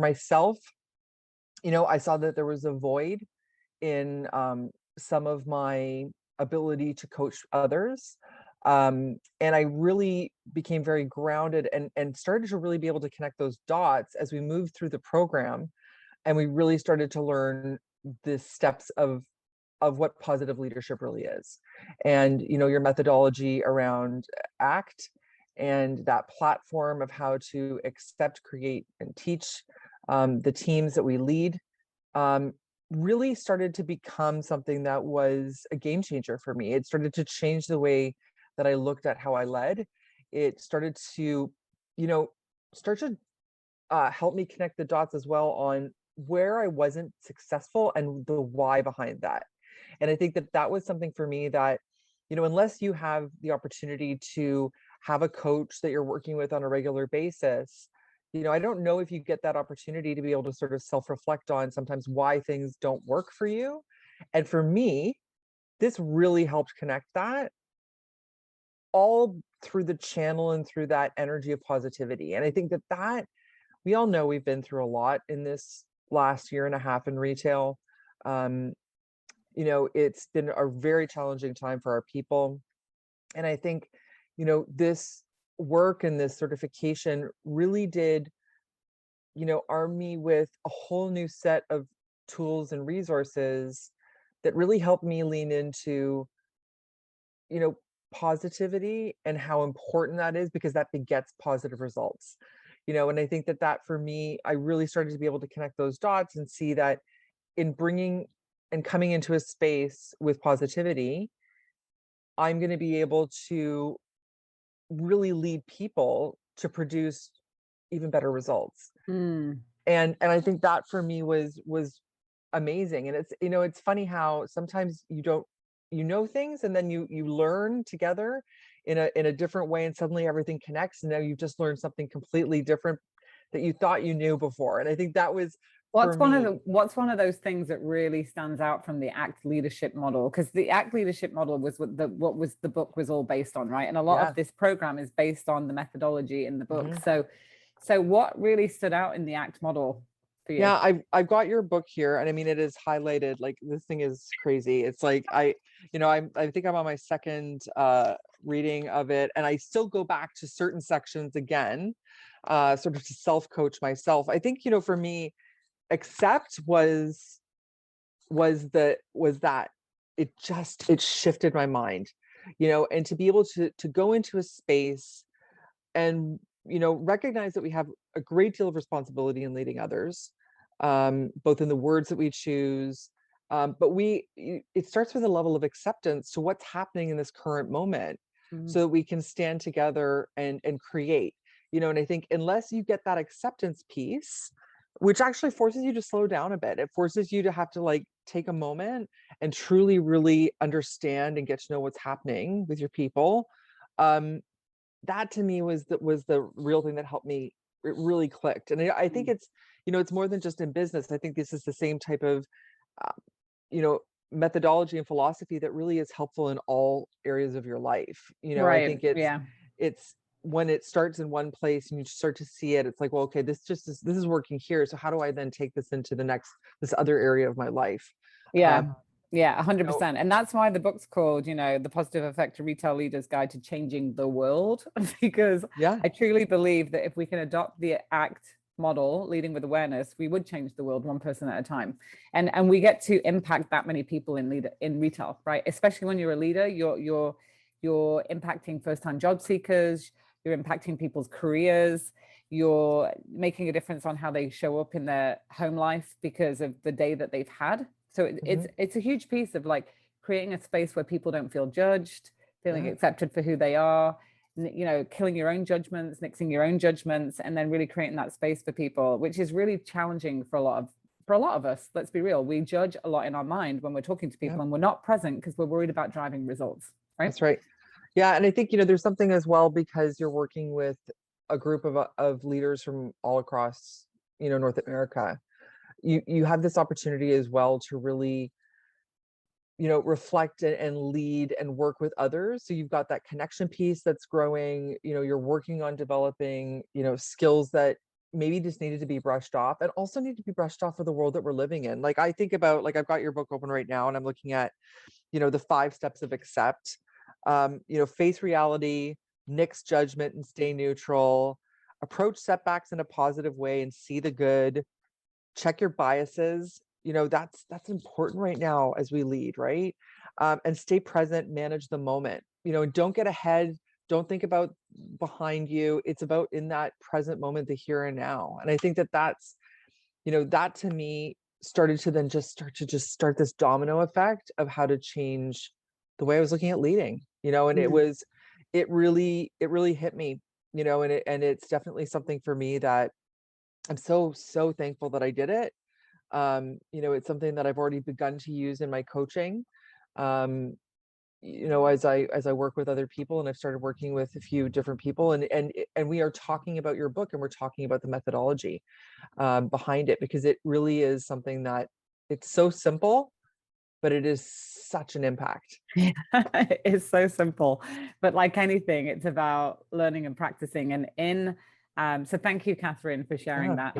For myself, I saw that there was a void in some of my ability to coach others. And I really became very grounded and started to really be able to connect those dots as we moved through the program. And we really started to learn the steps of what positive leadership really is. And, your methodology around ACT and that platform of how to accept, create, and teach the teams that we lead um, really started to become something that was a game changer for me. It started to change the way that I looked at how I led. It started to, you know, start to help me connect the dots as well on where I wasn't successful and the why behind that. And I think that that was something for me that, unless you have the opportunity to have a coach that you're working with on a regular basis, I don't know if you get that opportunity to be able to sort of self-reflect on sometimes why things don't work for you. And for me, this really helped connect that all through the channel and through that energy of positivity. And I think that we all know we've been through a lot in this last year and a half in retail. Um, it's been a very challenging time for our people. And I think, this work and this certification really did, arm me with a whole new set of tools and resources that really helped me lean into, you know, positivity and how important that is because that begets positive results. And I think that for me, I really started to be able to connect those dots and see that in bringing and coming into a space with positivity, I'm going to be able to really lead people to produce even better results. Mm. And I think that for me was amazing. And it's funny how sometimes you don't things and then you learn together in a different way and suddenly everything connects and now you've just learned something completely different that you thought you knew before. And I think that was for me. What's one of those things that really stands out from the ACT leadership model? Because the ACT leadership model was what was the book was all based on, right? And a lot of Yeah. this program is based on the methodology in the book. Mhm. So what really stood out in the ACT model for you? Yeah, I've got your book here, and I mean it is highlighted. Like this thing is crazy. It's like I think I'm on my second reading of it, and I still go back to certain sections again, sort of to self-coach myself. I think, for me, accept was that it shifted my mind, and to be able to go into a space and recognize that we have a great deal of responsibility in leading others, both in the words that we choose, but it starts with a level of acceptance to what's happening in this current moment Mm. so that we can stand together and create. And I think unless you get that acceptance piece, which actually forces you to slow down a bit, it forces you to have to like take a moment and truly really understand and get to know what's happening with your people. um, that to me was the real thing that helped me. It really clicked. And I think Mm. it's more than just in business. I think this is the same type of uh, you know methodology and philosophy that really is helpful in all areas of your life. I Right. think Yeah. it's when it starts in one place and you start to see it, it's like, well, okay, this is working here, so how do I then take this into this other area of my life? Yeah. um Yeah, you know 100%. And that's why the book's called, The Positive Effect of Retail Leaders Guide to Changing the World, because yeah. I truly believe that if we can adopt the ACT model, leading with awareness, we would change the world one person at a time. And we get to impact that many people in retail, right? Especially when you're a leader, you're impacting first-time job seekers, you're impacting people's careers, you're making a difference on how they show up in their home life because of the day that they've had. So Mhm. it's a huge piece of like creating a space where people don't feel judged, feeling Yeah. accepted for who they are, killing your own judgments, nixing your own judgments, and then really creating that space for people, which is really challenging for a lot of us. Let's be real. We judge a lot in our mind when we're talking to Yeah. people and we're not present because we're worried about driving results, right? That's right. Yeah, and I think, there's something as well because you're working with a group of leaders from all across, North America. You have this opportunity as well to really, reflect and lead and work with others. So you've got that connection piece that's growing. You're working on developing, skills that maybe just needed to be brushed off, and also need to be brushed off for the world that we're living in. Like I think about, like I've got your book open right now and I'm looking at, the 5 steps of accept. Face reality, nix judgment and stay neutral, approach setbacks in a positive way and see the good, check your biases. That's important right now as we lead, right? And stay present, manage the moment. Don't get ahead. Don't think about behind you. It's about in that present moment, the here and now. And I think that to me started to then start this domino effect of how to change the way I was looking at leading. And Mm. it really hit me. And it's definitely something for me that I'm so thankful that I did it. It's something that I've already begun to use in my coaching. Um, as I work with other people, and I've started working with a few different people, and we are talking about your book, and we're talking about the methodology behind it, because it really is something that it's so simple, but it is such an impact. Yeah, it's so simple, but like anything, it's about learning and practicing. So thank you, Catherine, for sharing Yeah. that.